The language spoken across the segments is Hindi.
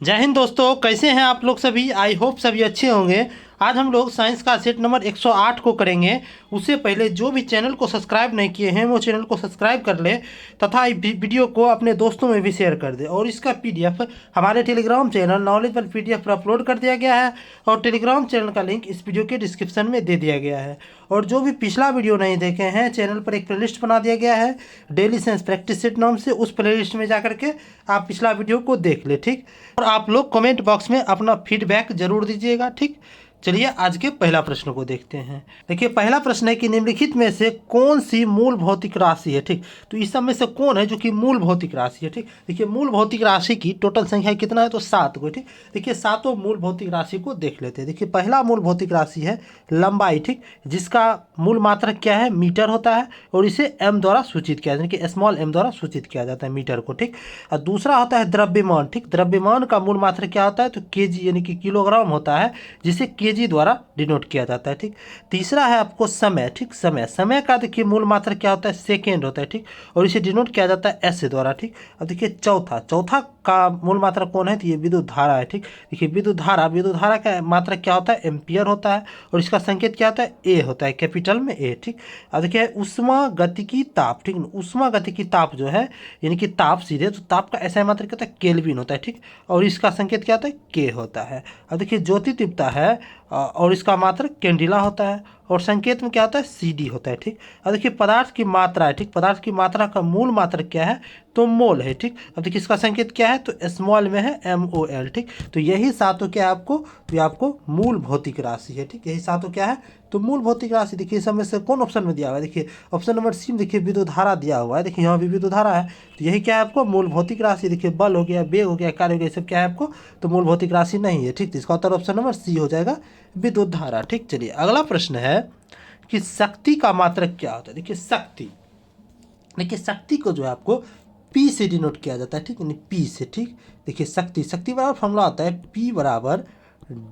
जय हिंद दोस्तों, कैसे हैं आप लोग सभी। आई होप सभी अच्छे होंगे। आज हम लोग साइंस का सेट नंबर 108 को करेंगे। उससे पहले जो भी चैनल को सब्सक्राइब नहीं किए हैं वो चैनल को सब्सक्राइब कर ले तथा इस वीडियो को अपने दोस्तों में भी शेयर कर दे। और इसका पीडीएफ हमारे टेलीग्राम चैनल नॉलेजबल पीडीएफ पर अपलोड कर दिया गया है और टेलीग्राम चैनल का लिंक इस वीडियो के डिस्क्रिप्शन में दे दिया गया है। और जो भी पिछला वीडियो नहीं देखे हैं, चैनल पर एक प्लेलिस्ट बना दिया गया है डेली साइंस प्रैक्टिस सेट नाम से। उस प्लेलिस्ट में जा करके आप पिछला वीडियो को देख ले, ठीक। और आप लोग कमेंट बॉक्स में अपना फीडबैक जरूर दीजिएगा, ठीक। चलिए आज के पहला प्रश्न को देखते हैं। देखिए पहला प्रश्न है कि निम्नलिखित में से कौन सी मूल भौतिक राशि है, ठीक। तो इस सब में से कौन है जो कि मूल भौतिक राशि है, ठीक। देखिए मूल भौतिक राशि की टोटल संख्या कितना है, तो 7 को, ठीक। देखिए सातों मूल भौतिक राशि को देख लेते हैं। देखिए पहला मूल भौतिक राशि है लंबाई, ठीक, जिसका मूल मात्रक क्या है, मीटर होता है और इसे एम द्वारा सूचित किया जाता है, कि स्मॉल एम द्वारा सूचित किया जाता है मीटर को, ठीक। और दूसरा होता है द्रव्यमान, ठीक। द्रव्यमान का मूल मात्रक क्या होता है, तो केजी यानी कि किलोग्राम होता है, जिसे केजी द्वारा डिनोट किया जाता है, ठीक। तीसरा है आपको समय, ठीक। समय का देखिए मूल मात्रक क्या होता है, सेकेंड होता है, ठीक, और इसे डिनोट किया जाता है एस द्वारा, ठीक। अब देखिए चौथा का मूल मात्रक कौन है, तो ये विद्युत धारा है, ठीक। देखिए विद्युत धारा का मात्रक क्या होता है, एम्पियर होता है और इसका संकेत क्या होता है, ए होता है, कैपिटल में ए, ठीक। अब देखिए उष्मा गतिकी ताप, ठीक। उष्मा गतिकी ताप जो है यानी कि ताप सीधे, तो ताप का ऐसा मात्रक क्या होता है, केल्विन होता है, ठीक। और इसका संकेत क्या होता है, के होता है। अब देखिए ज्योति तीव्रता है और इसका मात्रक कैंडिला होता है और संकेत में क्या होता है, सीडी होता है, ठीक। अब देखिए पदार्थ की मात्रा है, ठीक। पदार्थ की मात्रा का मूल मात्रक क्या है, तो मोल है, ठीक। अब देखिए इसका संकेत क्या है, तो स्मॉल में है MOL, ठीक। तो यही सातों क्या है आपको, तो ये आपको मूल भौतिक राशि है, ठीक। यही सातों क्या है, तो मूल भौतिक राशि। देखिए इस में से कौन ऑप्शन में दिया हुआ है, देखिए ऑप्शन नंबर सी में देखिए विद्युत धारा दिया हुआ है। देखिए यहाँ भी विद्युत धारा है, तो यही क्या है आपको मूल भौतिक राशि। देखिए बल हो गया, वेग हो गया, कार्य हो गया, सब क्या है आपको, तो मूल भौतिक राशि नहीं है, ठीक। तो इसका उत्तर ऑप्शन नंबर सी हो जाएगा, विद्युत धारा, ठीक। चलिए अगला प्रश्न है कि शक्ति का मात्रक क्या होता है। देखिए शक्ति को जो है आपको पी से डिनोट किया जाता है, ठीक, यानी पी से, ठीक। देखिए शक्ति बराबर फॉर्मूला होता है पी बराबर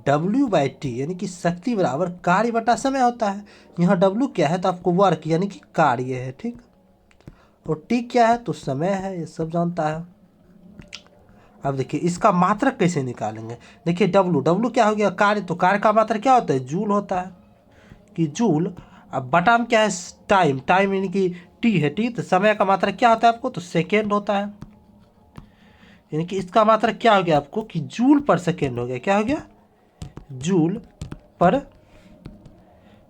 W/T, यानी कि शक्ति बराबर कार्य बटा समय होता है। यहाँ W क्या है, तो आपको वर्क यानी कि कार्य है, ठीक। और T क्या है, तो समय है, ये सब जानता है। अब देखिए इसका मात्रक कैसे निकालेंगे। देखिए W क्या हो गया, कार्य, तो कार्य का मात्रक क्या होता है, जूल होता है, कि जूल। अब बटा में क्या है, टाइम यानी कि टी है, टी। तो समय का मात्रक क्या होता है आपको, तो सेकेंड होता है, यानी कि इसका मात्रक क्या हो गया आपको, कि जूल पर सेकेंड हो गया। क्या हो गया, जूल पर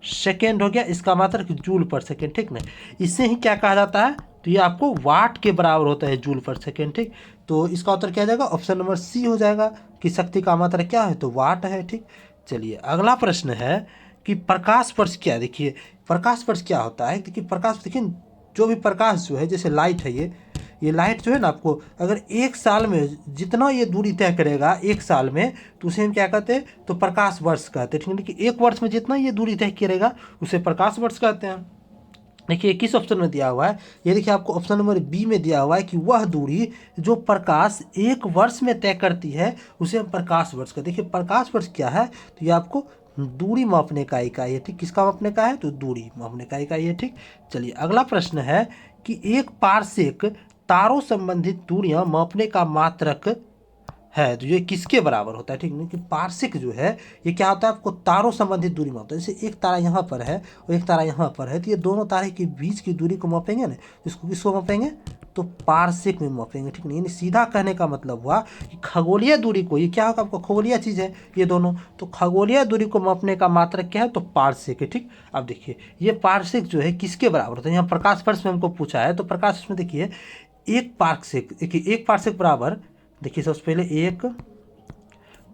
सेकेंड हो गया, इसका मात्रक जूल पर सेकेंड, ठीक ना। इससे ही क्या कहा जाता है, तो ये आपको वाट के बराबर होता है, जूल पर सेकेंड, ठीक। तो इसका उत्तर क्या जाएगा, ऑप्शन नंबर सी हो जाएगा, कि शक्ति का मात्रक क्या है, तो वाट है, ठीक। चलिए अगला प्रश्न है कि प्रकाश वर्ष क्या है। देखिए प्रकाश वर्ष क्या होता है, देखिए प्रकाश, देखिए जो भी प्रकाश जो है, जैसे लाइट है, ये लाइट जो है ना, आपको अगर एक साल में जितना ये दूरी तय करेगा एक साल में, तो उसे हम क्या कहते हैं, तो प्रकाश वर्ष कहते हैं, ठीक है। कि एक वर्ष में जितना ये दूरी तय करेगा उसे प्रकाश वर्ष कहते हैं। देखिए किस ऑप्शन में दिया हुआ है, ये देखिए आपको ऑप्शन नंबर बी में दिया हुआ है, कि वह दूरी जो प्रकाश एक वर्ष में तय करती है उसे हम प्रकाश वर्ष कहते हैं। देखिए प्रकाश वर्ष क्या है, तो ये आपको दूरी मापने का इकाई है, ठीक। किसका मापने का है, तो दूरी मापने का इकाई है, ठीक। चलिए अगला प्रश्न है कि एक पारसेक तारों संबंधित दूरियां मापने का मात्रक है, तो ये किसके बराबर होता है, ठीक है। कि पार्शिक जो है ये क्या होता है, आपको तारों संबंधित दूरी मापता है। जैसे एक तारा यहाँ पर है और एक तारा यहाँ पर है, तो ये दोनों तारे के बीच की दूरी को मापेंगे ना, इसको किसको मापेंगे, तो पार्शिक में मापेंगे, ठीक नहीं। यानी सीधा कहने का मतलब हुआ कि खगोलीय दूरी को, ये क्या होगा आपको, खगोलीय चीज़ है ये दोनों, तो खगोलीय दूरी को मापने का मात्रक क्या है, तो पार्शिक है, ठीक। अब देखिए ये पार्शिक जो है किसके बराबर होता है, यहाँ प्रकाश वर्ष में हमको पूछा है, तो प्रकाश वर्ष में देखिए एक पार्शिक, देखिए एक पार्शिक बराबर, देखिए सबसे पहले एक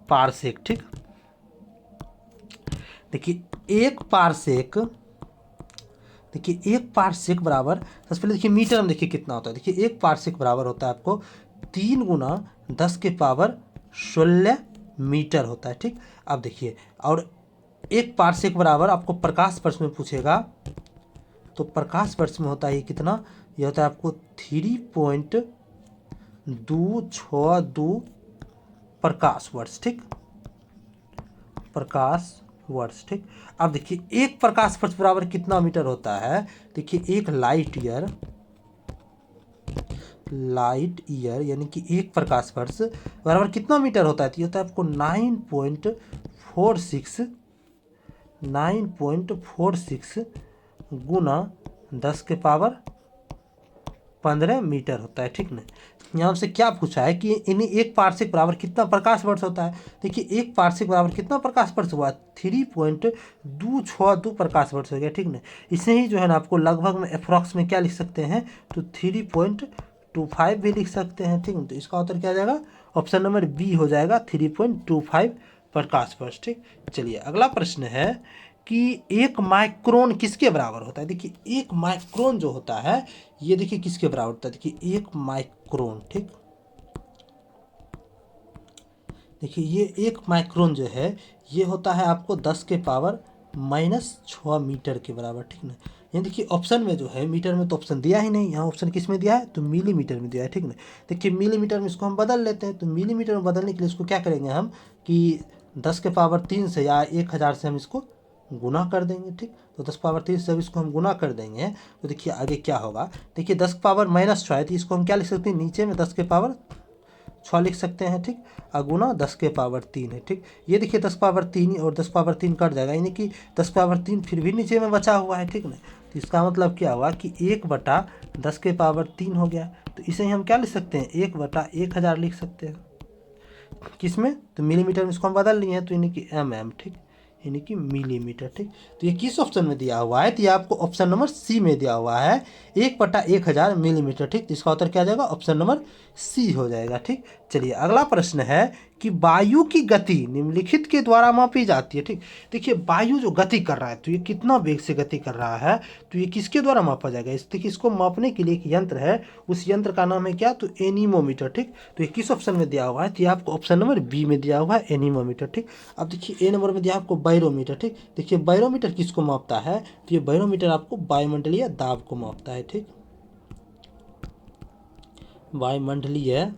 पारसेक, ठीक। देखिए एक पारसेक बराबर, सबसे पहले देखिए मीटर में देखिए कितना होता है। देखिए एक पारसेक बराबर होता है आपको 3 × 10⁻16 मीटर होता है, ठीक। अब देखिए और एक पारसेक बराबर आपको प्रकाश वर्ष में पूछेगा, तो प्रकाश वर्ष में होता है कितना, यह होता है आपको 3.262 प्रकाश वर्ष, ठीक। प्रकाश वर्ष, ठीक। अब देखिए एक प्रकाश वर्ष बराबर कितना मीटर होता है, देखिए एक लाइट ईयर लाइट ईयर यानी कि 1 प्रकाश वर्ष बराबर कितना मीटर होता है? तो ये होता है आपको 9.46 गुना 10⁻15 मीटर होता है। ठीक ना। यहाँ हमसे क्या पूछा है कि इन्हें 1 पार्सेक बराबर कितना प्रकाश वर्ष होता है? देखिए 1 पार्सेक बराबर कितना प्रकाश वर्ष हुआ? 3.262 प्रकाश वर्ष हो गया। ठीक ना। इसे ही जो है ना आपको लगभग में अप्रॉक्स में क्या लिख सकते हैं? तो 3.25 भी लिख सकते हैं। ठीक है। तो इसका उत्तर क्या आ जाएगा? ऑप्शन नंबर बी हो जाएगा 3.25 प्रकाश वर्ष। ठीक। चलिए अगला प्रश्न है कि 1 माइक्रोन किसके बराबर होता है? देखिए 1 माइक्रोन जो होता है ये देखिए किसके बराबर होता है? देखिए 1 माइक्रोन। ठीक। देखिए ये 1 माइक्रोन जो है ये होता है आपको 10⁻⁻6 मीटर के बराबर। ठीक ना। ये देखिए ऑप्शन में जो है मीटर में तो ऑप्शन दिया ही नहीं, यहाँ ऑप्शन किस में दिया है? तो मिलीमीटर में दिया है। ठीक ना। देखिए मिलीमीटर में इसको हम बदल लेते हैं। तो मिलीमीटर में बदलने के लिए इसको क्या करेंगे हम कि 10⁻³ से या 1000 से हम इसको गुना कर देंगे। ठीक। तो 10⁻³ से जब इसको हम गुना कर देंगे तो देखिए आगे क्या होगा? देखिए 10⁻⁻6 है तो इसको हम क्या लिख सकते हैं? नीचे में 10⁻6 लिख सकते हैं। ठीक। गुना 10⁻3 है। ठीक। ये देखिए 10⁻3 और 10⁻3 कट जाएगा यानी कि 10⁻3 फिर भी नीचे में बचा हुआ है। ठीक ना। तो इसका मतलब क्या हुआ कि 1/10⁻3 हो गया। तो इसे ही हम क्या लिख सकते हैं? 1/1000 लिख सकते हैं। किस में? तो मिलीमीटर में इसको हम बदल लिए हैं तो यानी कि mm। ठीक। यानी कि मिलीमीटर। ठीक। तो ये किस ऑप्शन में दिया हुआ है? तो ये आपको ऑप्शन नंबर सी में दिया हुआ है 1/1000 मिलीमीटर। ठीक। तो इसका उत्तर क्या आ जाएगा? ऑप्शन नंबर सी हो जाएगा। ठीक। चलिए अगला प्रश्न है कि वायु की गति निम्नलिखित के द्वारा मापी जाती है। ठीक। देखिए वायु जो गति कर रहा है तो ये कितना वेग से गति कर रहा है तो ये किसके द्वारा मापा जाएगा? देखिए इसको मापने के लिए एक यंत्र है, उस यंत्र का नाम है क्या? तो एनीमोमीटर। ठीक। तो ये किस ऑप्शन में दिया हुआ है? तो ये आपको ऑप्शन नंबर बी में दिया हुआ है एनीमोमीटर। ठीक। अब देखिए ए नंबर में दिया आपको बैरोमीटर। ठीक। देखिए बैरोमीटर किसको मापता है? तो ये बैरोमीटर आपको वायुमंडलीय दाब को मापता है। ठीक। वायुमंडलीय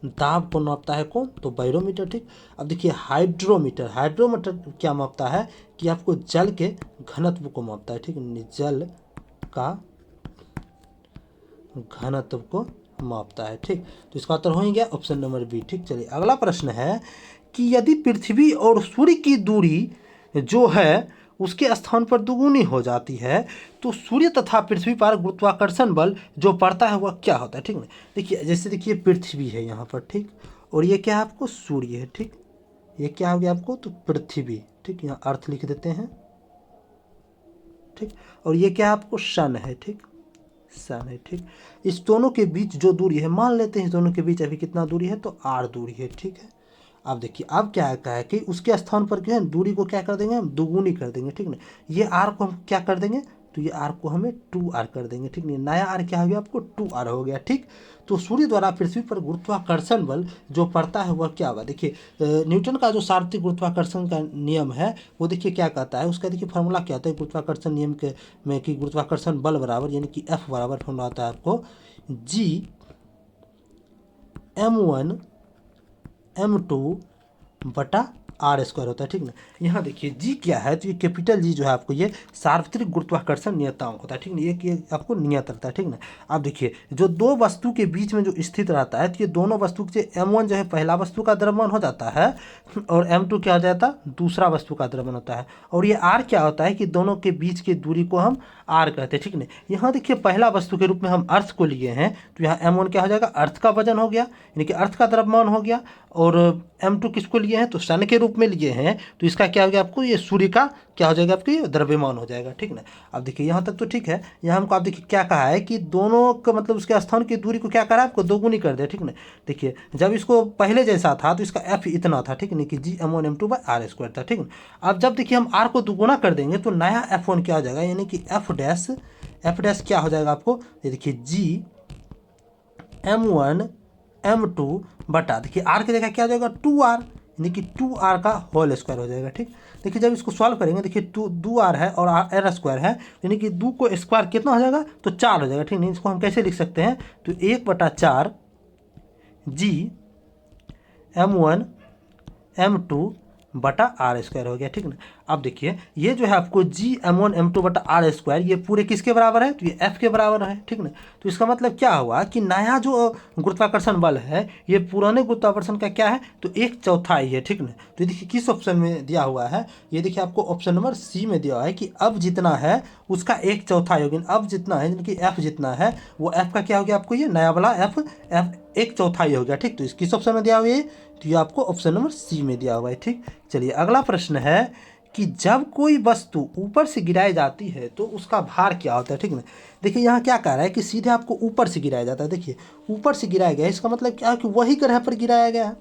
दाब को नापता है कौन? तो बैरोमीटर। ठीक। अब देखिए हाइड्रोमीटर, हाइड्रोमीटर क्या मापता है कि आपको जल के घनत्व को मापता है। ठीक। जल का घनत्व को मापता है। ठीक। तो इसका उत्तर हो ही गया ऑप्शन नंबर बी। ठीक। चलिए अगला प्रश्न है कि यदि पृथ्वी और सूर्य की दूरी जो है उसके स्थान पर दुगुनी हो जाती है तो सूर्य तथा पृथ्वी पर गुरुत्वाकर्षण बल जो पड़ता है वह क्या होता है? ठीक ना। देखिए जैसे देखिए पृथ्वी है यहाँ पर। ठीक। और ये क्या है आपको? सूर्य है। ठीक। ये क्या हो गया आपको? तो पृथ्वी। ठीक। यहाँ अर्थ लिख देते हैं। ठीक। और ये क्या है आपको? सन है। ठीक। सन है। ठीक। इस दोनों के बीच जो दूरी है मान लेते हैं इस दोनों के बीच अभी कितना दूरी है? तो r दूरी है। ठीक है। अब देखिए अब क्या है कि उसके स्थान पर क्या है? दूरी को क्या कर देंगे? हम दुगुनी कर देंगे। ठीक ना। ये r को हम क्या कर देंगे? तो ये r को हमें 2r कर देंगे। ठीक नहीं। नया r क्या हो गया आपको? 2r हो गया। ठीक। तो सूर्य द्वारा पृथ्वी पर गुरुत्वाकर्षण बल जो पड़ता है वह क्या होगा? देखिए न्यूटन का जो सार्वत्रिक गुरुत्वाकर्षण का नियम है वो देखिए क्या कहता है? उसका देखिए फॉर्मूला क्या होता है गुरुत्वाकर्षण नियम के में कि गुरुत्वाकर्षण बल बराबर यानी कि F बराबर फॉर्मूला आता है आपको G m1m2/r² होता है। ठीक ना। यहाँ देखिए जी क्या है? तो ये कैपिटल जी जो है आपको ये सार्वत्रिक गुरुत्वाकर्षण नियतांक होता है। ठीक ना। ये आपको नियत रहता है। ठीक ना। अब देखिए जो दो वस्तु के बीच में जो स्थित रहता है तो ये दोनों वस्तु के m1 जो है पहला वस्तु का द्रव्यमान हो जाता है और m2 क्या हो जाता है? दूसरा वस्तु का द्रव्यमान होता है। और ये r क्या होता है कि दोनों के बीच की दूरी को हम r कहते हैं। ठीक ना। यहाँ देखिए पहला वस्तु के रूप में हम अर्थ को लिए हैं तो यहाँ m1 क्या हो जाएगा? अर्थ का वजन हो गया यानी कि अर्थ का द्रव्यमान हो गया। और m2 किसको लिए हैं? तो सन के रूप में लिए हैं तो इसका क्या हो गया आपको? ये सूर्य का क्या हो जाएगा? आपको ये द्रव्यमान हो जाएगा। ठीक ना। अब देखिए यहाँ तक तो ठीक है। यहाँ हमको आप देखिए क्या कहा है कि दोनों का मतलब उसके स्थान की दूरी को क्या करा है? आपको दोगुनी कर दिया। ठीक ना। देखिए जब इसको पहले जैसा था तो इसका f इतना था। ठीक है कि Gm1m2/r² था। ठीक ना। अब जब देखिए हम r को दोगुना कर देंगे तो नया f1 क्या हो जाएगा? यानी कि f डैश क्या हो जाएगा आपको? ये देखिए Gm1m2 बटा देखिए r की जगह क्या हो जाएगा? 2r यानी कि 2r का होल स्क्वायर हो जाएगा। ठीक। देखिए जब इसको सॉल्व करेंगे देखिए 2r है और r स्क्वायर है यानी कि 2 को स्क्वायर कितना हो जाएगा? तो 4 हो जाएगा। ठीक नहीं। इसको हम कैसे लिख सकते हैं? तो 1/4 Gm1m2/r² हो गया। ठीक ना। अब देखिए ये जो है आपको G m1m2/r², ये पूरे किसके बराबर है, तो ये F के बराबर है, ठीक ना। तो इसका मतलब क्या हुआ कि नया जो गुरुत्वाकर्षण बल है ये पुराने गुरुत्वाकर्षण का क्या है, तो 1/4 है, ठीक ना। तो ये देखिए किस ऑप्शन में दिया हुआ है, ये देखिए आपको ऑप्शन नंबर सी में दिया हुआ है कि अब जितना है उसका 1/4 होगी। अब जितना है यानी कि F जितना है वो F का क्या हो गया, आपको ये नया वाला F 1/4 हो गया, ठीक। तो इस किस ऑप्शन में दिया हुआ है, तो ये आपको ऑप्शन नंबर सी में दिया हुआ है, ठीक। चलिए अगला प्रश्न है कि जब कोई वस्तु ऊपर से गिराई जाती है तो उसका भार क्या होता है, ठीक ना। देखिए यहाँ क्या कह रहा है कि सीधे आपको ऊपर से गिराया जाता है। देखिए ऊपर से गिराया गया, इसका मतलब क्या है कि वही ग्रह पर गिराया गया है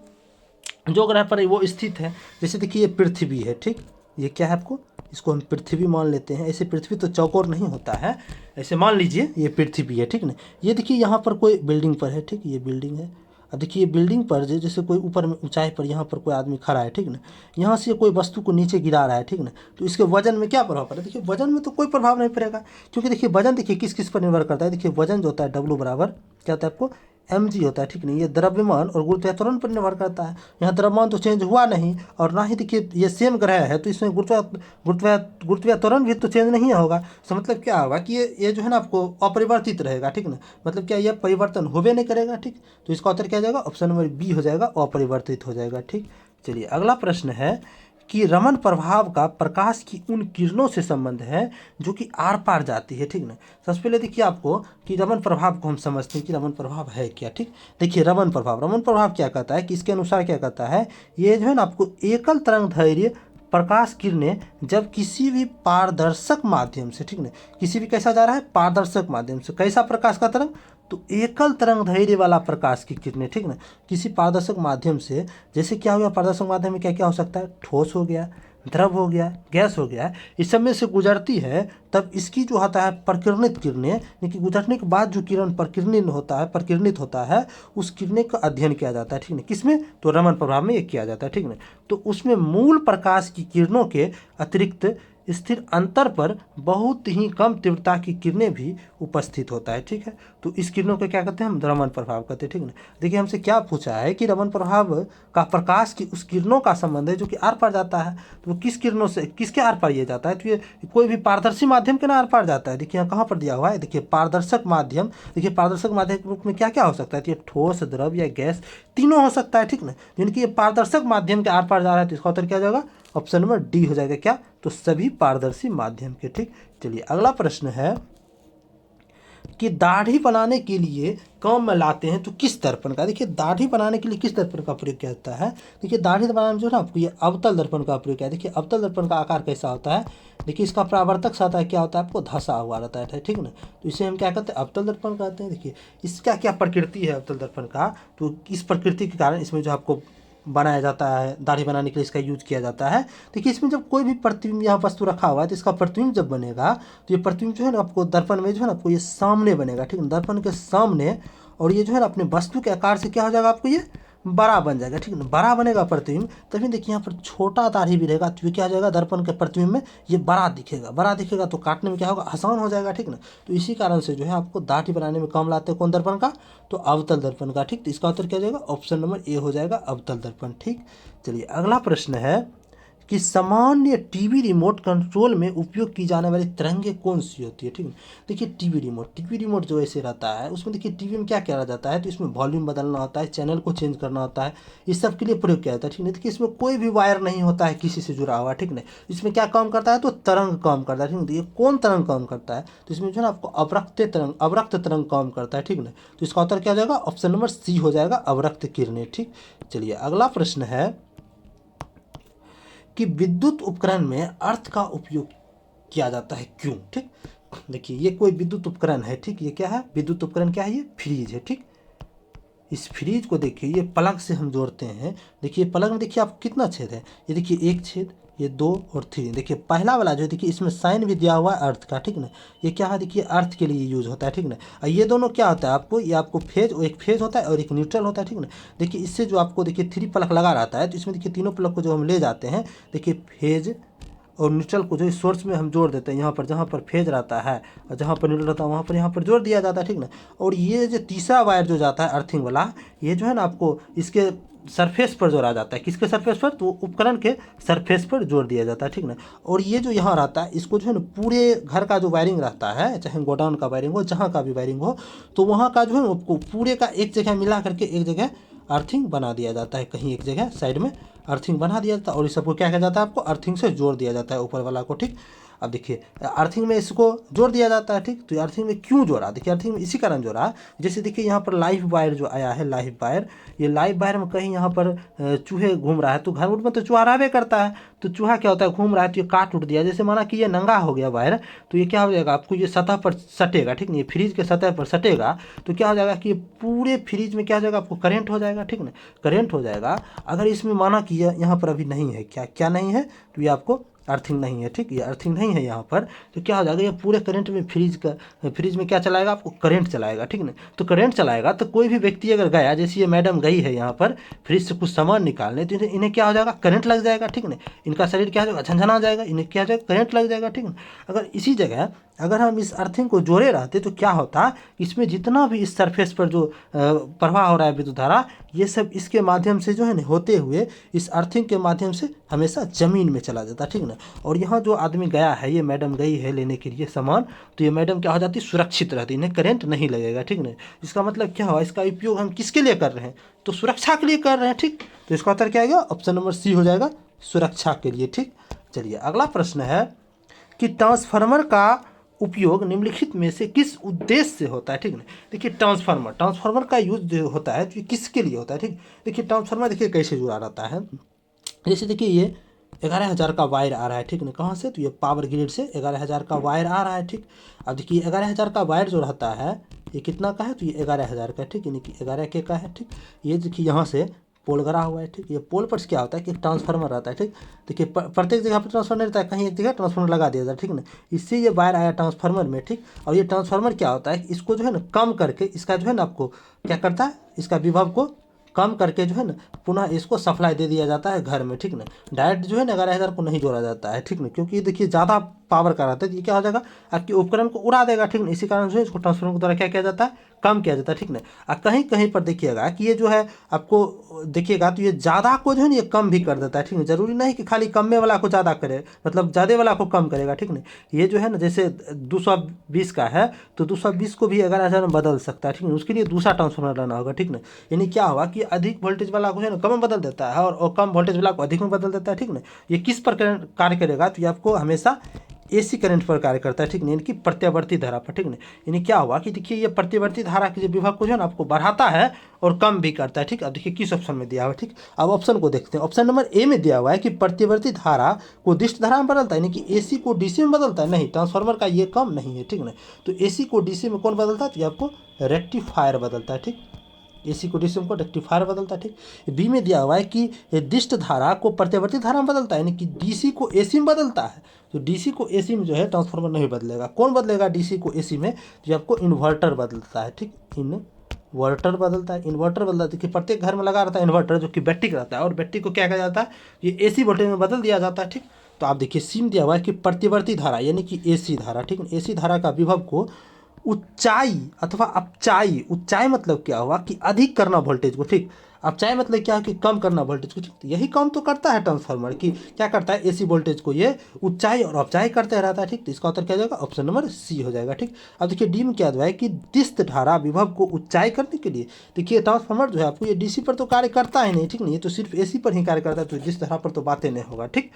जो ग्रह पर वो स्थित है। जैसे देखिए ये पृथ्वी है, ठीक, ये क्या है आपको, इसको हम पृथ्वी मान लेते हैं। ऐसे पृथ्वी तो चौकोर नहीं होता है, ऐसे मान लीजिए ये पृथ्वी है, ठीक ना। ये देखिए यहाँ पर कोई बिल्डिंग पर है, ठीक, ये बिल्डिंग है। अब देखिए ये बिल्डिंग पर जैसे कोई ऊपर में ऊंचाई पर यहाँ पर कोई आदमी खड़ा है, ठीक ना। यहाँ से कोई वस्तु को नीचे गिरा रहा है, ठीक ना। तो इसके वजन में क्या प्रभाव पड़ेगा, देखिए वजन में तो कोई प्रभाव नहीं पड़ेगा, क्योंकि देखिए वजन देखिए किस किस पर निर्भर करता है। देखिए वजन जो होता है W बराबर क्या होता है आपको mg होता है, ठीक नहीं। ये द्रव्यमान और गुरुत्वाकर्षण पर निर्भर करता है। यहाँ द्रव्यमान तो चेंज हुआ नहीं और ना ही देखिए ये सेम ग्रह है तो इसमें गुरुत्वाकर्षण भी तो चेंज नहीं होगा। तो मतलब क्या होगा कि ये जो है ना आपको अपरिवर्तित रहेगा, ठीक ना। मतलब क्या ये परिवर्तन होबे नहीं करेगा, ठीक। तो इसका उत्तर क्या हो जाएगा, ऑप्शन नंबर बी हो जाएगा, अपरिवर्तित हो जाएगा, ठीक। चलिए अगला प्रश्न है कि रमन प्रभाव का प्रकाश की उन किरणों से संबंध है जो कि आर पार जाती है, ठीक ना। सबसे पहले देखिए आपको कि रमन प्रभाव को हम समझते हैं कि रमन प्रभाव है क्या, ठीक। देखिए रमन प्रभाव क्या कहता है कि इसके अनुसार क्या कहता है, ये जो है ना आपको एकल तरंग दैर्घ्य प्रकाश किरणें जब किसी भी पारदर्शक माध्यम से, ठीक ना, किसी भी कैसा जा रहा है पारदर्शक माध्यम से, कैसा प्रकाश का तरंग, तो एकल तरंग दैर्घ्य वाला प्रकाश की किरणें, ठीक ना, किसी पारदर्शक माध्यम से, जैसे क्या हो गया पारदर्शक माध्यम में क्या क्या हो सकता है, ठोस हो गया, द्रव हो गया, गैस हो गया, इस सब में से गुजरती है तब इसकी जो होता है प्रकिरणित किरणें, यानी कि गुजरने के बाद जो किरण प्रकिरणित होता है उस किरणें का अध्ययन किया जाता है, ठीक है, किसमें, तो रमन प्रभाव में ये किया जाता है, ठीक है। तो उसमें मूल प्रकाश की किरणों के अतिरिक्त स्थिर अंतर पर बहुत ही कम तीव्रता की किरणें भी उपस्थित होता है, ठीक है। तो इस किरणों को क्या कहते हैं, हम रमन प्रभाव कहते हैं, ठीक है ना। देखिए हमसे क्या पूछा है कि रमन प्रभाव का प्रकाश की उस किरणों का संबंध है जो कि आर पार जाता है, तो वो किस किरणों से किसके आर पार ये जाता है, तो ये कोई भी पारदर्शी माध्यम के ना आर पार जाता है। देखिए यहाँ कहाँ पर दिया हुआ है, देखिए पारदर्शक माध्यम, देखिए पारदर्शक माध्यम के रूप में क्या क्या हो सकता है, तो ये ठोस, द्रव या गैस तीनों हो सकता है, ठीक ना। जिनकी ये पारदर्शक माध्यम के आर पार जा रहा है तो इसका उत्तर क्या जाएगा, ऑप्शन नंबर डी हो जाएगा, क्या, तो सभी पारदर्शी माध्यम के, ठीक। चलिए अगला प्रश्न है कि दाढ़ी बनाने के लिए काम में लाते हैं तो किस दर्पण का। देखिए दाढ़ी बनाने के लिए किस दर्पण का प्रयोग किया जाता है, देखिए दाढ़ी बनाने में जो है ना आपको ये अवतल दर्पण का प्रयोग किया है। देखिए अवतल दर्पण का आकार कैसा होता है, देखिए इसका परावर्तक साता है क्या होता है, आपको धंसा हुआ रहता है, ठीक ना। तो इसे हम क्या कहते हैं, अवतल दर्पण कहते हैं। देखिए इसका क्या प्रकृति है अवतल दर्पण का, तो इस प्रकृति के कारण इसमें जो आपको बनाया जाता है, दाढ़ी बनाने के लिए इसका यूज किया जाता है। देखिए इसमें जब कोई भी प्रतिबिंब यहाँ वस्तु रखा हुआ है तो इसका प्रतिबिंब जब बनेगा तो ये प्रतिबिंब जो है ना आपको दर्पण में जो है ना आपको ये सामने बनेगा, ठीक है, दर्पण के सामने, और ये जो है ना अपने वस्तु के आकार से क्या हो जाएगा, आपको ये बड़ा बन जाएगा, ठीक है ना, बड़ा बनेगा प्रतिबिंब। तभी देखिए यहाँ पर छोटा दाढ़ी भी रहेगा तो ये क्या हो जाएगा, दर्पण के प्रतिबिंब में ये बड़ा दिखेगा तो काटने में क्या होगा, आसान हो जाएगा, ठीक ना। तो इसी कारण से जो है आपको दाढ़ी बनाने में काम लाते हैं कौन दर्पण का, तो अवतल दर्पण का, ठीक। तो इसका उत्तर क्या हो जाएगा, ऑप्शन नंबर ए हो जाएगा, अवतल दर्पण, ठीक। चलिए अगला प्रश्न है कि सामान्य टीवी रिमोट कंट्रोल में उपयोग की जाने वाली तरंगें कौन सी होती है, ठीक है। देखिए टीवी रिमोट जो ऐसे रहता है उसमें देखिए टीवी में क्या किया जाता है, तो इसमें वॉल्यूम बदलना होता है, चैनल को चेंज करना होता है, इस सब के लिए प्रयोग किया जाता है, ठीक है। देखिए इसमें कोई भी वायर नहीं होता है किसी से जुड़ा हुआ, ठीक है। इसमें क्या काम करता है, तो तरंग काम करता है, ठीक है। ये कौन तरंग काम करता है, तो इसमें जो है ना आपको अवरक्त तरंग काम करता है, ठीक है। तो इसका उत्तर क्या हो जाएगा, ऑप्शन नंबर सी हो जाएगा, अवरक्त किरणें, ठीक। चलिए अगला प्रश्न है कि विद्युत उपकरण में अर्थ का उपयोग किया जाता है क्यों, ठीक। देखिए ये कोई विद्युत उपकरण है, ठीक, ये क्या है, विद्युत उपकरण क्या है, ये फ्रीज है, ठीक। इस फ्रीज को देखिए ये प्लग से हम जोड़ते हैं। देखिए प्लग में देखिए आप कितना छेद है, ये देखिए एक छेद, ये 2 और 3। देखिए पहला वाला जो देखिए इसमें साइन भी दिया हुआ है अर्थ का, ठीक ना। ये क्या है, देखिए अर्थ के लिए यूज होता है, ठीक ना। और ये दोनों क्या होता है आपको, ये आपको एक फेज होता है और एक न्यूट्रल होता है, ठीक ना। देखिए इससे जो आपको देखिए 3 प्लग लगा रहता है तो इसमें देखिए तीनों प्लग को जो हम ले जाते हैं, देखिए फेज और न्यूट्रल को जो सोर्स में हम जोड़ देते हैं, यहाँ पर जहाँ पर फेज रहता है और जहाँ पर न्यूट्रल रहता है वहाँ पर यहाँ पर जोड़ दिया जाता है, ठीक ना। और ये जो तीसरा वायर जो जाता है अर्थिंग वाला, ये जो है ना आपको इसके सरफेस पर जोड़ा जाता है। किसके सरफेस पर? तो उपकरण के सरफेस पर जोड़ दिया जाता है, ठीक ना। और ये जो यहाँ रहता है इसको जो है ना पूरे घर का जो वायरिंग रहता है, चाहे गोडाउन का वायरिंग हो, जहाँ का भी वायरिंग हो, तो वहाँ का जो है ना पूरे का एक जगह मिला करके एक जगह अर्थिंग बना दिया जाता है, कहीं एक जगह साइड में अर्थिंग बना दिया जाता है, और इस सबको क्या किया जाता है? आपको अर्थिंग से जोड़ दिया जाता है ऊपर वाला को, ठीक। अब देखिए अर्थिंग में इसको जोड़ दिया जाता है, ठीक। तो अर्थिंग में क्यों जोड़ा? देखिए अर्थिंग में इसी कारण जोड़ा, जैसे देखिए यहाँ पर लाइव वायर जो आया है, लाइव वायर, ये लाइव वायर में कहीं यहाँ पर चूहे घूम रहा है, तो घर में तो चूहा रहबे करता है, तो चूहा क्या होता है, घूम रहा है तो ये काट उठ दिया, जैसे माना कि ये नंगा हो गया वायर, तो ये क्या हो जाएगा, आपको ये सतह पर सटेगा, ठीक नहीं, ये फ्रिज के सतह पर सटेगा, तो क्या हो जाएगा कि ये पूरे फ्रिज में क्या हो जाएगा, आपको करंट हो जाएगा, ठीक ना, करंट हो जाएगा। अगर इसमें माना कि यहाँ पर अभी नहीं है, क्या क्या नहीं है, तो ये आपको अर्थिंग नहीं है, ठीक, ये अर्थिंग नहीं है यहाँ पर, तो क्या हो जाएगा, ये पूरे करंट में फ्रिज में क्या चलाएगा, आपको करंट चलाएगा, ठीक ना। तो करंट चलाएगा तो कोई भी व्यक्ति अगर गया, जैसे ये मैडम गई है यहाँ पर फ्रिज से कुछ सामान निकालने, तो इन्हें क्या हो जाएगा, करंट लग जाएगा, ठीक ना, इनका शरीर क्या हो जाएगा, झंझना जाएगा, इन्हें क्या हो जाएगा, करंट लग जाएगा, ठीक ना। अगर इसी जगह अगर हम इस अर्थिंग को जोड़े रहते तो क्या होता, इसमें जितना भी इस सरफेस पर जो प्रवाह हो रहा है विद्युत धारा, ये सब इसके माध्यम से जो है ना होते हुए इस अर्थिंग के माध्यम से हमेशा ज़मीन में चला जाता, ठीक ना। और यहाँ जो आदमी गया है, ये मैडम गई है लेने के लिए सामान, तो ये मैडम क्या हो जाती, सुरक्षित रहती, इन्हें करंट नहीं लगेगा, ठीक ना। इसका मतलब क्या हुआ, इसका उपयोग हम किसके लिए कर रहे हैं, तो सुरक्षा के लिए कर रहे हैं, ठीक। तो इसका उत्तर क्या आएगा, ऑप्शन नंबर सी हो जाएगा, सुरक्षा के लिए, ठीक। चलिए अगला प्रश्न है कि ट्रांसफार्मर का उपयोग निम्नलिखित में से किस उद्देश्य से होता है, ठीक ना। देखिए ट्रांसफार्मर का यूज जो होता है तो ये किसके लिए होता है, ठीक। देखिए ट्रांसफार्मर देखिए कैसे जुड़ा रहता है, जैसे देखिए ये 11,000 का वायर आ रहा है, ठीक ना, कहाँ से, तो ये पावर ग्रिड से 11,000 का वायर आ रहा है, ठीक। अब देखिए 11,000 का वायर जो रहता है ये कितना का है, तो ये 11,000 का, ठीक, यानी कि 11 के का है, ठीक। ये देखिए यहाँ से पोल गड़ा हुआ है, ठीक। ये पोल पर क्या होता है कि ट्रांसफार्मर रहता है, ठीक। देखिए प्रत्येक जगह पर ट्रांसफार्मर रहता है, कहीं एक जगह ट्रांसफार्मर लगा दिया जाता है, ठीक ना। इससे ये वायर आया ट्रांसफार्मर में, ठीक। और ये ट्रांसफार्मर क्या होता है कि इसको जो है ना कम करके, इसका जो है ना आपको क्या करता है, इसका विभव को कम करके जो है ना पुनः इसको सप्लाई दे दिया जाता है घर में, ठीक ना। डायरेक्ट जो है ना 11,000 को नहीं जोड़ा जाता है, ठीक ना, क्योंकि देखिए ज़्यादा पावर का रहता है, ये क्या हो जाएगा, आपके उपकरण को उड़ा देगा, ठीक ना। इसी कारण जो है इसको ट्रांसफार्मर के द्वारा क्या किया जाता है, कम किया जाता है, ठीक ना। और कहीं कहीं पर देखिएगा कि ये जो है आपको देखिएगा तो ये ज़्यादा को जो है ना ये कम भी कर देता है, ठीक ना। जरूरी नहीं कि खाली कम में वाला को ज़्यादा करे, मतलब ज़्यादा वाला को कम करेगा, ठीक ना। ये जो है ना जैसे 220 का है तो 220 को भी 11,000 में बदल सकता है, ठीक ना। उसके लिए दूसरा ट्रांसफार्मर लाना होगा, ठीक ना। यानी क्या होगा कि अधिक वोल्टेज वाला को जो है ना कम में बदल देता है और कम वोल्टेज वाला को अधिक में बदल देता है, ठीक ना। ये किस पर कार्य करेगा, तो ये आपको हमेशा एसी करंट पर कार्य करता है, ठीक नहीं, यानी कि प्रत्यावर्ती धारा पर, ठीक नहीं। यानी क्या हुआ कि देखिए ये प्रत्यावर्ती धारा के जो विभव को जो है ना आपको बढ़ाता है और कम भी करता है, ठीक। अब देखिए किस ऑप्शन में दिया हुआ है, ठीक। अब ऑप्शन को देखते हैं, ऑप्शन नंबर ए में दिया हुआ है कि प्रत्यावर्ती धारा को दिष्ट धारा में बदलता है, यानी कि एसी को डीसी में बदलता है, नहीं, ट्रांसफार्मर का ये काम नहीं है, ठीक ना। तो एसी को डीसी में कौन बदलता है, तो ये आपको रेक्टिफायर बदलता है, ठीक। एसी को डीसी को रेक्टिफायर बदलता है, ठीक। बी में दिया हुआ है कि दिष्ट धारा को प्रत्यावर्ती धारा में बदलता है, यानी कि डीसी को एसी में बदलता है। तो डीसी को एसी में जो है ट्रांसफार्मर नहीं बदलेगा, कौन बदलेगा डीसी को एसी में, तो आपको इन्वर्टर बदलता है, ठीक। इन्वर्टर बदलता है, इन्वर्टर बदलता है, देखिए प्रत्येक घर में लगा रहता है इन्वर्टर जो कि बैटरी का रहता है, और बैटरी को क्या कहा जाता है, ये एसी वोल्टेज में बदल दिया जाता है, ठीक। तो आप देखिए सी में दिया हुआ है कि प्रतिवर्ती धारा यानी कि एसी धारा, ठीक। एसी धारा का विभव को ऊंचाई अथवा अपचाई, ऊंचाई मतलब क्या हुआ कि अधिक करना वोल्टेज को, ठीक। अपचाई मतलब क्या है कि कम करना वोल्टेज को, ठीक। यही काम तो करता है ट्रांसफार्मर कि क्या करता है, एसी वोल्टेज को ये ऊंचाई और अपचाई करते रहता है, ठीक। तो इसका उत्तर क्या जाएगा, ऑप्शन नंबर सी हो जाएगा, ठीक। अब देखिए डी में क्या हुआ है कि दिष्ट धारा विभव को ऊंचाई करने के लिए, देखिए ट्रांसफार्मर जो है आपको ये डीसी पर तो कार्य करता ही नहीं, ठीक नहीं, ये तो सिर्फ एसी पर ही कार्य करता है, तो दिष्ट धारा पर तो बातें नहीं होगा, ठीक।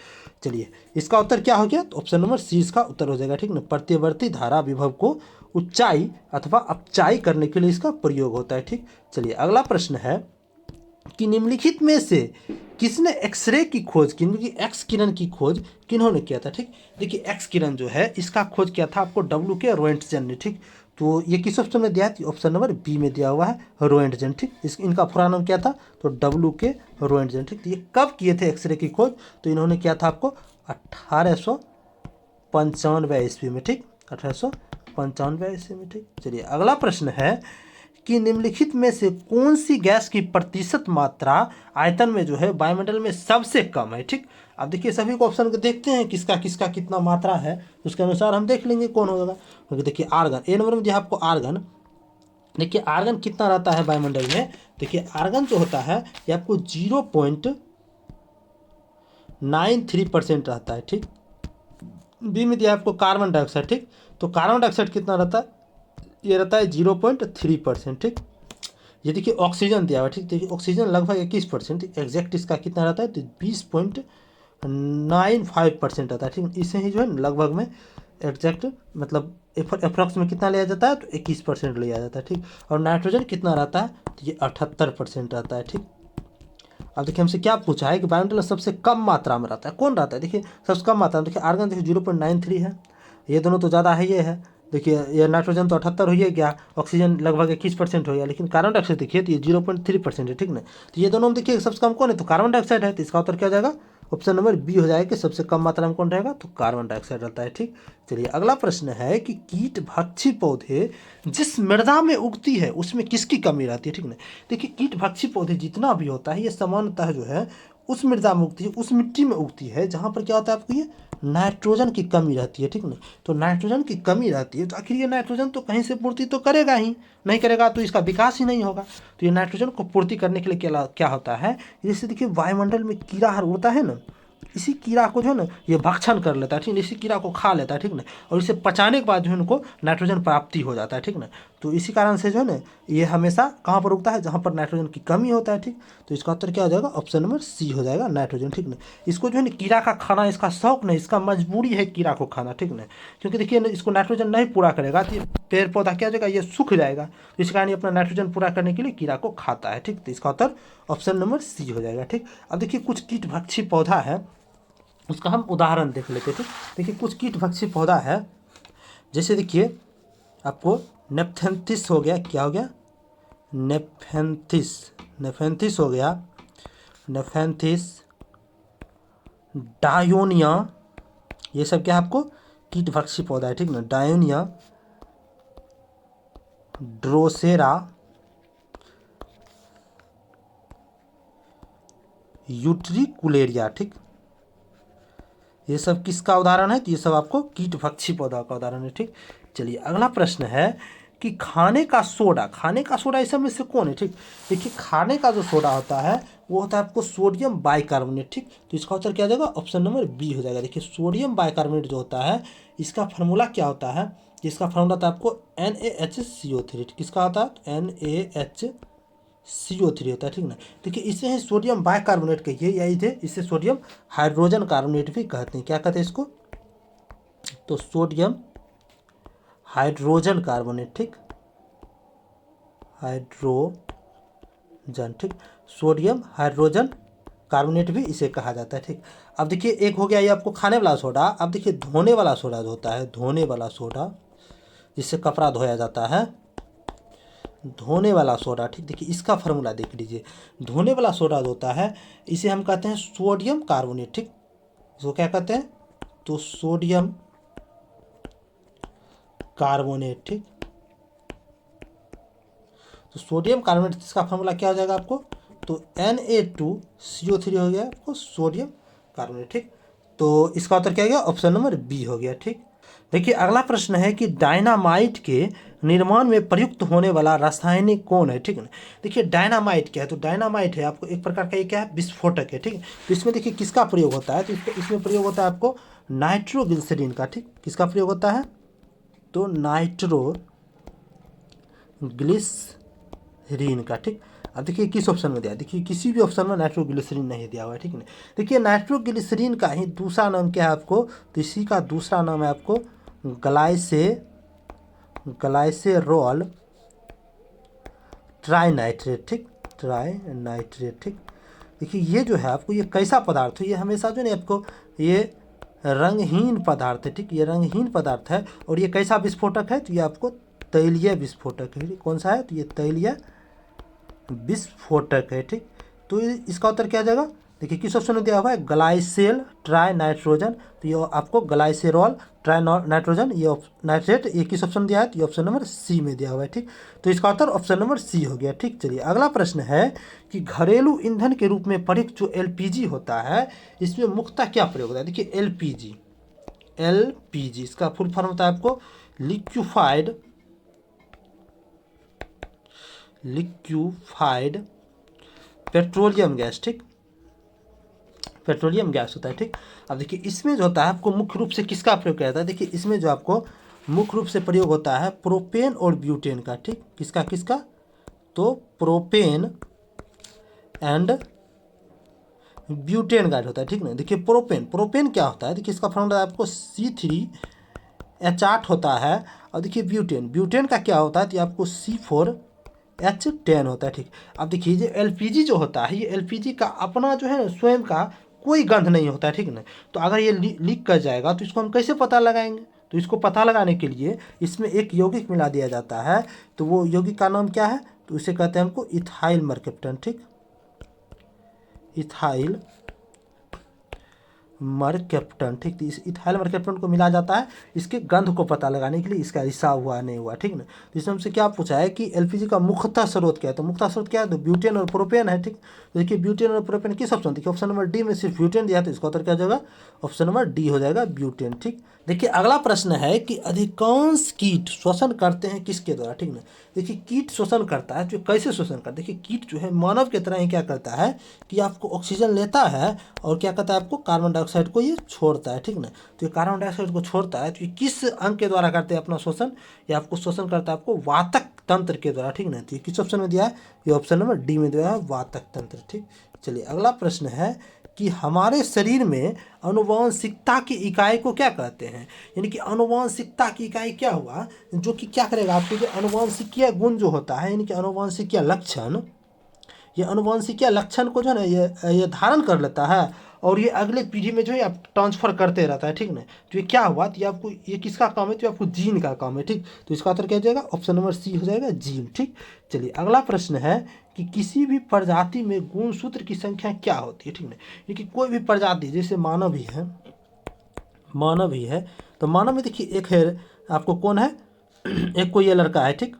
चलिए इसका उत्तर क्या हो गया, तो ऑप्शन नंबर सी इसका उत्तर हो जाएगा, ठीक ना। प्रत्यावर्ती धारा विभव को ऊंचाई अथवा अपचाई करने के लिए इसका प्रयोग होता है, ठीक। चलिए अगला प्रश्न है कि निम्नलिखित में से किसने एक्सरे की खोज की, एक्स किरण की खोज किन्होंने किया था, ठीक। देखिए एक्स किरण जो है इसका खोज किया था आपको डब्ल्यू के रोएंटजन ने, ठीक। तो ये किस ऑप्शन में दिया है, ऑप्शन नंबर बी में दिया हुआ है, रोएंटजन, ठीक। इनका पूरा नाम क्या था, तो डब्ल्यू के रोएंटजन, ठीक। तो ये कब किए थे एक्सरे की खोज, तो इन्होंने किया था आपको 1895 ईस्वी में, ठीक, 1895 ईस्वी में, ठीक। चलिए अगला प्रश्न है कि निम्नलिखित में से कौन सी गैस की प्रतिशत मात्रा आयतन में जो है वायुमंडल में सबसे कम है, ठीक। अब देखिए सभी को ऑप्शन को देखते हैं किसका किसका कितना मात्रा है, उसके अनुसार हम देख लेंगे कौन होगा। देखिए आर्गन, ए नंबर में जो है आपको आर्गन देखिए आर्गन कितना रहता है वायुमंडल में। देखिए आर्गन जो होता है ये आपको 0.93% रहता है, ठीक। बी में दिया आपको कार्बन डाइऑक्साइड, ठीक। तो कार्बन डाइऑक्साइड कितना रहता है, ये रहता है 0.3%, ठीक। ये देखिए ऑक्सीजन दिया हुआ है, ठीक। देखिए ऑक्सीजन लगभग 21%, एग्जैक्ट इसका कितना रहता है तो 20.95% रहता है, ठीक। इसे ही जो है लगभग में एग्जैक्ट मतलब अप्रॉक्स में कितना लिया जाता है तो 21% लिया जाता है, ठीक। और नाइट्रोजन कितना रहता है तो ये 78% रहता है, ठीक। अब देखिए हमसे क्या पूछा है कि वायुमंडल में सबसे कम मात्रा में रहता है, कौन रहता है। देखिए सबसे कम मात्रा में देखिए आर्गन देखिए 0.93 है, ये दोनों तो ज़्यादा है, ये है। देखिए ये नाइट्रोजन तो 78 हो ही गया, ऑक्सीजन लगभग 21% हो गया, लेकिन कार्बन डाइऑक्साइड देखिए तो ये 0.3% है, ठीक ना। तो ये दोनों में देखिए सबसे कम कौन है तो कार्बन डाइऑक्साइड है, तो इसका उत्तर क्या हो जाएगा ऑप्शन नंबर बी हो जाएगा कि सबसे कम मात्रा में कौन रहेगा तो कार्बन डाइऑक्साइड रहता है, ठीक। चलिए अगला प्रश्न है कि कीट भक्षी पौधे जिस मृदा में उगती है उसमें किसकी कमी रहती है, ठीक ना। देखिए कीट भक्षी पौधे जितना भी होता है ये सामान्यतः जो है उस मृदा में उगती है, उस मिट्टी में उगती है जहाँ पर क्या होता है आपको ये नाइट्रोजन की कमी रहती है, ठीक ना। तो नाइट्रोजन की कमी रहती है तो आखिर ये नाइट्रोजन तो कहीं से पूर्ति तो करेगा ही नहीं, करेगा तो इसका विकास ही नहीं होगा। तो ये नाइट्रोजन को पूर्ति करने के लिए क्या क्या होता है, जैसे देखिए वायुमंडल में कीड़ा हर उड़ता है ना, इसी कीड़ा को जो है ना ये भक्षण कर लेता है, ठीक ना, इसी कीड़ा को खा लेता है, ठीक ना। और इसे पचाने के बाद जो है उनको नाइट्रोजन प्राप्ति हो जाता है, ठीक ना। तो इसी कारण से जो है ना ये हमेशा कहाँ पर उगता है जहाँ पर नाइट्रोजन की कमी होता है, ठीक। तो इसका उत्तर क्या हो जाएगा ऑप्शन नंबर सी हो जाएगा नाइट्रोजन, ठीक ना। इसको जो है ना कीड़ा का खाना इसका शौक नहीं, इसका मजबूरी है कीड़ा को खाना, ठीक ना। क्योंकि देखिए इसको नाइट्रोजन नहीं पूरा करेगा तो ये पेड़ पौधा क्या हो जाएगा ये सूख जाएगा, तो इस कारण ये अपना नाइट्रोजन पूरा करने के लिए कीड़ा को खाता है, ठीक। तो इसका उत्तर ऑप्शन नंबर सी हो जाएगा, ठीक। अब देखिए कुछ कीट भक्षी पौधा है उसका हम उदाहरण देख लेते थे। देखिए कुछ कीट भक्षी पौधा है जैसे देखिए आपको नेपथेंथिस हो गया, क्या हो गया नेफेंथिस, नेफेंथिस हो गया, नेफेंथिस, डायोनिया, ये सब क्या है आपको कीट भक्षी पौधा है, ठीक ना। डायोनिया, ड्रोसेरा, यूट्रिकुलेरिया, ठीक। ये सब किसका उदाहरण है तो ये सब आपको कीट भक्षी पौधा का उदाहरण है, ठीक। चलिए अगला प्रश्न है कि खाने का सोडा, खाने का सोडा इस सब में से कौन है, ठीक। देखिए खाने का जो सोडा होता है वो होता है आपको सोडियम बाइकार्बोनेट, ठीक। तो इसका उत्तर क्या हो जाएगा ऑप्शन नंबर बी हो जाएगा। देखिए सोडियम बाइकार्बोनेट जो होता है इसका फार्मूला क्या होता है, इसका फार्मूला होता है आपको NaHCO3, किसका होता है NaHCO3 होता है, ठीक ना। देखिए इसे है सोडियम बाइकार्बोनेट कहिए या इसे सोडियम हाइड्रोजन कार्बोनेट भी कहते हैं, क्या कहते हैं इसको तो सोडियम हाइड्रोजन कार्बोनेट, ठीक, हाइड्रोजन, ठीक। सोडियम हाइड्रोजन कार्बोनेट भी इसे कहा जाता है, ठीक। अब देखिए एक हो गया ये आपको खाने वाला सोडा। अब देखिए धोने वाला सोडा जो होता है, धोने वाला सोडा जिससे कपड़ा धोया जाता है, धोने वाला सोडा, ठीक। देखिए इसका फार्मूला देख लीजिए, धोने वाला सोडा जो होता है इसे हम कहते हैं सोडियम कार्बोनेट, ठीक। इसको क्या कहते हैं तो सोडियम कार्बोनेट, ठीक। तो सोडियम कार्बोनेट इसका फार्मूला क्या हो जाएगा आपको तो Na2CO3 हो गया आपको सोडियम कार्बोनेट, ठीक। तो इसका उत्तर क्या हो गया ऑप्शन नंबर बी हो गया, ठीक। देखिए अगला प्रश्न है कि डायनामाइट के निर्माण में प्रयुक्त होने वाला रासायनिक कौन है, ठीक है। देखिए डायनामाइट क्या है तो डायनामाइट है आपको एक प्रकार का ये क्या है विस्फोटक है, ठीक है। तो इसमें देखिए किसका प्रयोग होता है तो इसमें प्रयोग होता है आपको नाइट्रोग्लिसरीन का, ठीक। किसका प्रयोग होता है तो नाइट्रोग्लिसरीन का, ठीक। अब देखिए किस ऑप्शन में दिया, देखिए किसी भी ऑप्शन में नाइट्रोग्लिसरीन नहीं दिया हुआ है, ठीक है। देखिए नाइट्रोग्लिसरीन का ही दूसरा नाम क्या है आपको तो इसी का दूसरा नाम है आपको ग्लाइसेरॉल ट्राइनाइट्रेट, ठीक, ट्राइनाइट्रेट, ठीक। देखिए ये जो है आपको ये कैसा पदार्थ है, ये हमेशा जो है आपको ये रंगहीन पदार्थ है, ठीक। ये रंगहीन पदार्थ है और ये कैसा विस्फोटक है तो ये आपको तैलीय विस्फोटक है, कौन सा है तो ये तैलीय विस्फोटक है, ठीक। तो इसका उत्तर क्या आ जाएगा देखिए किस ऑप्शन में दिया हुआ है ग्लाइसेल ट्राई नाइट्रोजन, तो ये आपको ग्लाइसेरॉल ट्राई नाइट्रोजन ये नाइट्रेट ये किस ऑप्शन दिया है तो ये ऑप्शन नंबर सी में दिया हुआ है, ठीक। तो इसका उत्तर ऑप्शन नंबर सी हो गया, ठीक। चलिए अगला प्रश्न है कि घरेलू ईंधन के रूप में प्रयुक्त जो LPG होता है इसमें मुख्यतः क्या प्रयोग होता है। देखिए LPG इसका फुल फॉर्म होता है आपको लिक्विफाइड लिक्विफाइड पेट्रोलियम गैस, ठीक, पेट्रोलियम गैस होता है, ठीक। अब देखिए इसमें जो होता है आपको मुख्य रूप से किसका प्रयोग किया जाता है, देखिए इसमें जो आपको मुख्य रूप से प्रयोग होता है प्रोपेन और ब्यूटेन का, ठीक, किसका किसका, तो प्रोपेन एंड ब्यूटेन का होता है, ठीक ना। देखिए प्रोपेन, प्रोपेन क्या होता है, देखिए इसका फॉर्मूला आपको C3H8 होता है। और देखिए ब्यूटेन, ब्यूटेन का क्या होता है, तो आपको C4H10 होता है, ठीक। अब देखिए ये LPG जो होता है, ये LPG का अपना जो है स्वयं का कोई गंध नहीं होता है, ठीक ना। तो अगर ये लीक कर जाएगा तो इसको हम कैसे पता लगाएंगे, तो इसको पता लगाने के लिए इसमें एक यौगिक मिला दिया जाता है। तो वो यौगिक का नाम क्या है, तो उसे कहते हैं हमको इथाइल मर्केप्टन, ठीक, इथाइल मर्केप्टन, ठीक। तो इस इथाइल मर्केप्टन को मिला जाता है इसके गंध को पता लगाने के लिए, इसका रिसाव हुआ नहीं हुआ, ठीक ना। तो इसमें हमसे क्या पूछा है कि एलपीजी का मुख्यतः स्रोत क्या है, तो मुख्यतः स्रोत क्या है, तो ब्यूटेन और प्रोपेन है, ठीक। तो देखिए ब्यूटेन और प्रोपेन किस ऑप्शन, देखिए ऑप्शन नंबर डी में सिर्फ ब्यूटेन दिया, तो इसका उत्तर क्या हो जाएगा, ऑप्शन नंबर डी हो जाएगा ब्यूटेन, ठीक। देखिए अगला प्रश्न है कि अधिकांश कीट श्वसन करते हैं किसके द्वारा, ठीक ना। देखिए कीट श्वसन करता है, जो कैसे श्वसन करता है, देखिए कीट जो है मानव की तरह ही क्या करता है कि आपको ऑक्सीजन लेता है और क्या करता है, आपको कार्बन डाइऑक्साइड को ये छोड़ता है, ठीक ना। तो ये कार्बन डाइऑक्साइड को छोड़ता है, तो ये किस अंग के द्वारा करते हैं अपना श्वसन, ये आपको श्वसन करता है आपको वातक तंत्र के द्वारा, ठीक ना। तो ये किस ऑप्शन में दिया है, ये ऑप्शन नंबर डी में दिया है वातक तंत्र, ठीक। चलिए अगला प्रश्न है कि हमारे शरीर में अनुवांशिकता की इकाई को क्या कहते हैं, यानी कि अनुवांशिकता की इकाई क्या हुआ, जो कि क्या करेगा आपके जो अनुवांशिकीय गुण जो होता है, यानी कि अनुवांशिकीय लक्षण, ये अनुवांशिकीय लक्षण को जो है ना ये धारण कर लेता है और ये अगले पीढ़ी में जो है आप ट्रांसफर करते रहता है, ठीक ना। तो ये क्या हुआ, तो ये आपको ये किसका काम है, तो आपको जीन का काम है, ठीक। तो इसका उत्तर क्या हो जाएगा, ऑप्शन नंबर सी हो जाएगा जीन, ठीक। चलिए अगला प्रश्न है कि किसी भी प्रजाति में गुणसूत्र की संख्या क्या होती है, ठीक ना। क्योंकि कोई भी प्रजाति जैसे मानव ही है, मानव ही है, तो मानव में देखिए एक है आपको कौन है, एक कोई ये लड़का है, ठीक,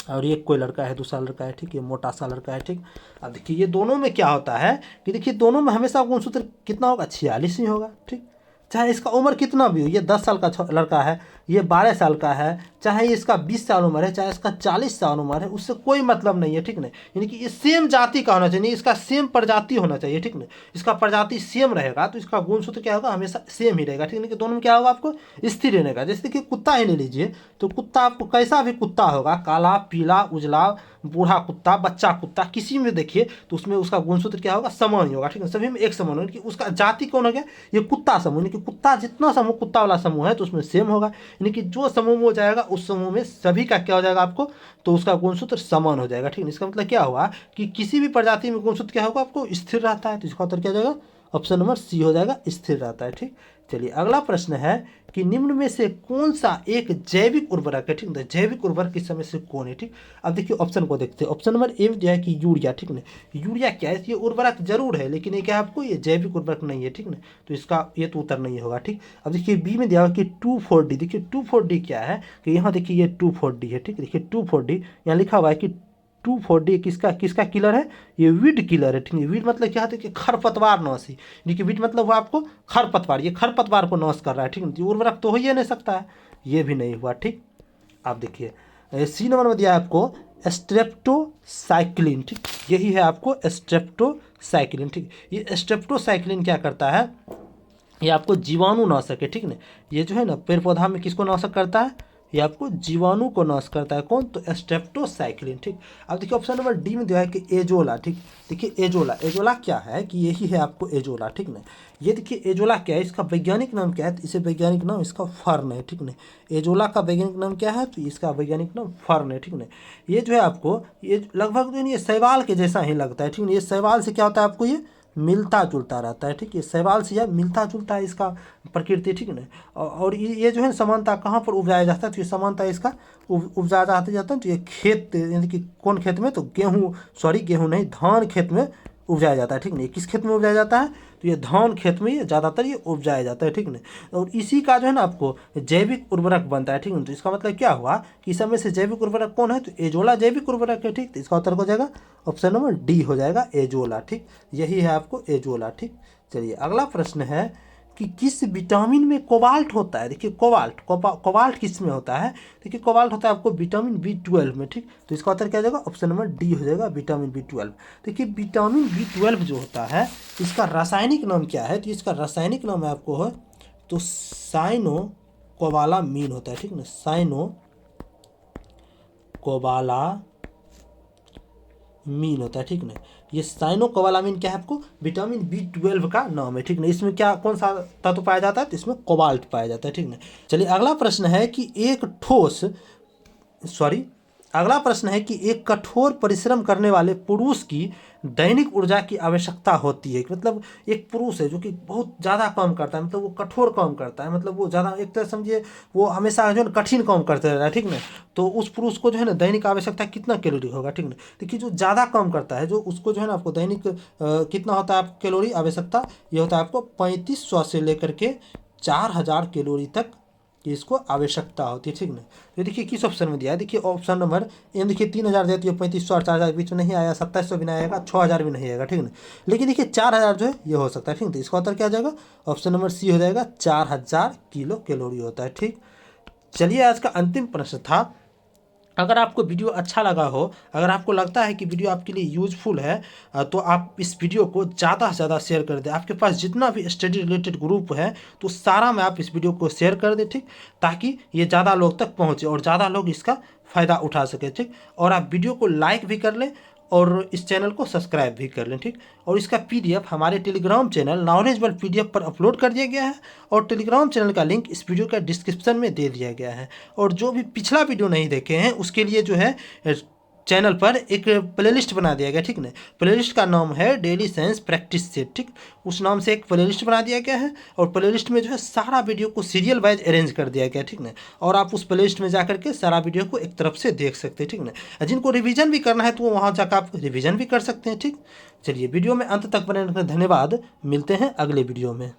और ये कोई लड़का है, दूसरा लड़का है, ठीक, ये मोटा सा लड़का है, ठीक। अब देखिए ये दोनों में क्या होता है कि देखिए दोनों में हमेशा गुणसूत्र कितना होगा, 46 ही होगा, ठीक। चाहे इसका उम्र कितना भी हो, ये 10 साल का लड़का है, ये 12 साल का है, चाहे इसका 20 साल उम्र है, चाहे इसका 40 साल उम्र है, उससे कोई मतलब नहीं है, ठीक ना। यानी कि ये सेम जाति का होना चाहिए, इसका सेम प्रजाति होना चाहिए, ठीक ना। इसका प्रजाति सेम रहेगा तो इसका गुणसूत्र क्या होगा, हमेशा सेम ही रहेगा, ठीक है। कि दोनों में क्या होगा, आपको स्थिर रहने का। जैसे कि कुत्ता ही ले लीजिए, तो कुत्ता आपको कैसा भी कुत्ता होगा, काला, पीला, उजला, बूढ़ा कुत्ता, बच्चा कुत्ता, किसी में देखिए तो उसमें उसका गुणसूत्र क्या होगा, समान ही होगा, ठीक है। सभी में एक समान होगा, कि उसका जाति कौन हो गया, ये कुत्ता समूह, यानी कि कुत्ता जितना समूह कुत्ता वाला समूह है तो उसमें सेम होगा, यानी कि जो समूह में हो जाएगा उस समूह में सभी का क्या हो जाएगा आपको, तो उसका गुणसूत्र समान हो जाएगा, ठीक है। इसका मतलब क्या हुआ कि किसी भी प्रजाति में गुणसूत्र क्या होगा, आपको स्थिर रहता है, तो इसका उत्तर क्या हो जाएगा, ऑप्शन नंबर सी हो जाएगा, स्थिर रहता है, ठीक। चलिए अगला प्रश्न है कि निम्न में से कौन सा एक जैविक उर्वरक है, ठीक है। जैविक उर्वरक इस समय से कौन है, ठीक। अब देखिए ऑप्शन को देखते हैं, ऑप्शन नंबर ए में दिया है कि यूरिया, ठीक ना। यूरिया क्या है, ये उर्वरक जरूर है लेकिन ये क्या है आपको, ये जैविक उर्वरक नहीं है, ठीक ना। तो इसका ये तो उत्तर नहीं होगा, ठीक। अब देखिए बी में दिया हुआ कि 2,4-D, देखिए 2,4-D क्या है कि यहाँ देखिए ये 2,4-D है, ठीक। देखिए 2,4-D यहाँ लिखा हुआ है कि 2,4-D किसका किसका किलर है, ये वीड किलर है, ठीक है। वीड मतलब क्या होता है कि खरपतवार नाशी, देखिए वीड मतलब हुआ आपको खरपतवार, ये खरपतवार को नाश कर रहा है, ठीक है। उर्वरक तो हो ही नहीं सकता है, ये भी नहीं हुआ, ठीक। आप देखिए सी नंबर में दिया है आपको स्ट्रेप्टोसाइक्लिन, ठीक, यही है आपको स्ट्रेप्टोसाइक्लिन, ठीक। ये स्ट्रेप्टोसाइक्लिन क्या करता है, ये आपको जीवाणु नाशक है, ठीक ना। ये जो है ना पेड़ पौधा में किसको नाशक करता है, ये आपको जीवाणु को नाश करता है, कौन, तो स्ट्रेप्टोसाइक्लिन, ठीक। अब देखिए ऑप्शन नंबर डी में दिया है कि एजोला, ठीक। देखिए एजोला, एजोला क्या है कि यही है आपको एजोला, ठीक ना। ये देखिए एजोला क्या है, इसका वैज्ञानिक नाम क्या है, तो इसे वैज्ञानिक नाम इसका फर्न है, ठीक ना। एजोला का वैज्ञानिक नाम क्या है, तो इसका वैज्ञानिक नाम फर्न है, ठीक ना। ये जो है आपको ये लगभग जो ये शैवाल के जैसा ही लगता है, ठीक ना। ये शैवाल से क्या होता है आपको, ये मिलता जुलता रहता है, ठीक है। शैवाल से यह मिलता जुलता है इसका प्रकृति, ठीक है। और ये जो है समानता कहाँ पर उपजाया जाता है, तो ये समानता इसका उपजाया जाता है, तो ये खेत यानी कि कौन खेत में, तो गेहूँ नहीं, धान खेत में उपजाया जाता है, ठीक नहीं। किस खेत में उपजाया जाता है, तो ये धान खेत में ये ज़्यादातर ये उपजाया जाता है, ठीक नहीं। और इसी का जो है ना आपको जैविक उर्वरक बनता है, ठीक है। तो इसका मतलब क्या हुआ कि इस समय से जैविक उर्वरक कौन है, तो एजोला जैविक उर्वरक है, ठीक। तो इसका उत्तर हो जाएगा ऑप्शन नंबर डी हो जाएगा एजोला, ठीक। यही है आपको एजोला, ठीक। चलिए अगला प्रश्न है कि किस विटामिन में कोबाल्ट होता है। देखिए कोबाल्ट किस में होता है, देखिए कोबाल्ट होता है आपको विटामिन B12 में, ठीक। तो इसका उत्तर क्या हो जाएगा, ऑप्शन नंबर डी हो जाएगा, विटामिन B12। देखिए विटामिन B12 जो होता है इसका रासायनिक नाम क्या है, तो इसका रासायनिक नाम है आपको है तो साइनोकोबालामीन होता है, ठीक ना, साइनोकोबालामीन होता है, ठीक ना। ये साइनोकोबालामीन क्या है, आपको विटामिन B12 का नाम है, ठीक ना। इसमें क्या कौन सा तत्व पाया जाता है, तो इसमें कोबाल्ट पाया जाता है, ठीक ना। चलिए अगला प्रश्न है कि एक कठोर परिश्रम करने वाले पुरुष की दैनिक ऊर्जा की आवश्यकता होती है। मतलब एक पुरुष है जो कि बहुत ज़्यादा काम करता है, मतलब वो कठोर काम करता है, मतलब वो ज़्यादा एक तरह समझिए वो हमेशा जो है कठिन काम करते रहता है, ठीक ना। तो उस पुरुष को जो है ना दैनिक आवश्यकता कितना कैलोरी होगा, ठीक ना। देखिए जो ज़्यादा काम करता है जो उसको जो है ना आपको दैनिक कितना होता है आपको कैलोरी आवश्यकता, ये होता है आपको 3500 से लेकर के 4000 कैलोरी तक कि इसको आवश्यकता होती है, ठीक ना। तो देखिए किस ऑप्शन में दिया है, देखिए ऑप्शन नंबर एम, देखिए 3000 देती है, 3500 और 4000 के बीच में नहीं आया, 2700 भी नहीं आएगा, 6000 भी नहीं आएगा, ठीक ना। लेकिन देखिए 4000 जो है ये हो सकता है, ठीक। तो इसका उत्तर क्या आ जाएगा, ऑप्शन नंबर सी हो जाएगा, 4000 किलो कैलोरी होता है, ठीक। चलिए आज का अंतिम प्रश्न था, अगर आपको वीडियो अच्छा लगा हो, अगर आपको लगता है कि वीडियो आपके लिए यूजफुल है, तो आप इस वीडियो को ज़्यादा से ज़्यादा शेयर कर दें। आपके पास जितना भी स्टडी रिलेटेड ग्रुप है तो सारा में आप इस वीडियो को शेयर कर दें, ठीक, ताकि ये ज़्यादा लोग तक पहुँचे और ज़्यादा लोग इसका फ़ायदा उठा सके, ठीक। और आप वीडियो को लाइक भी कर लें और इस चैनल को सब्सक्राइब भी कर लें, ठीक। और इसका PDF हमारे टेलीग्राम चैनल नॉलेजेबल PDF पर अपलोड कर दिया गया है और टेलीग्राम चैनल का लिंक इस वीडियो का डिस्क्रिप्शन में दे दिया गया है। और जो भी पिछला वीडियो नहीं देखे हैं उसके लिए जो है चैनल पर एक प्लेलिस्ट बना दिया गया, ठीक ना। प्लेलिस्ट का नाम है डेली साइंस प्रैक्टिस सेट, ठीक। उस नाम से एक प्लेलिस्ट बना दिया गया है और प्लेलिस्ट में जो है सारा वीडियो को सीरियल वाइज अरेंज कर दिया गया, ठीक ना। और आप उस प्लेलिस्ट में जाकर के सारा वीडियो को एक तरफ से देख सकते हैं, ठीक ना। जिनको रिवीजन भी करना है तो वहाँ जाकर आप रिवीजन भी कर सकते हैं, ठीक। चलिए वीडियो में अंत तक बने रहने धन्यवाद, मिलते हैं अगले वीडियो में।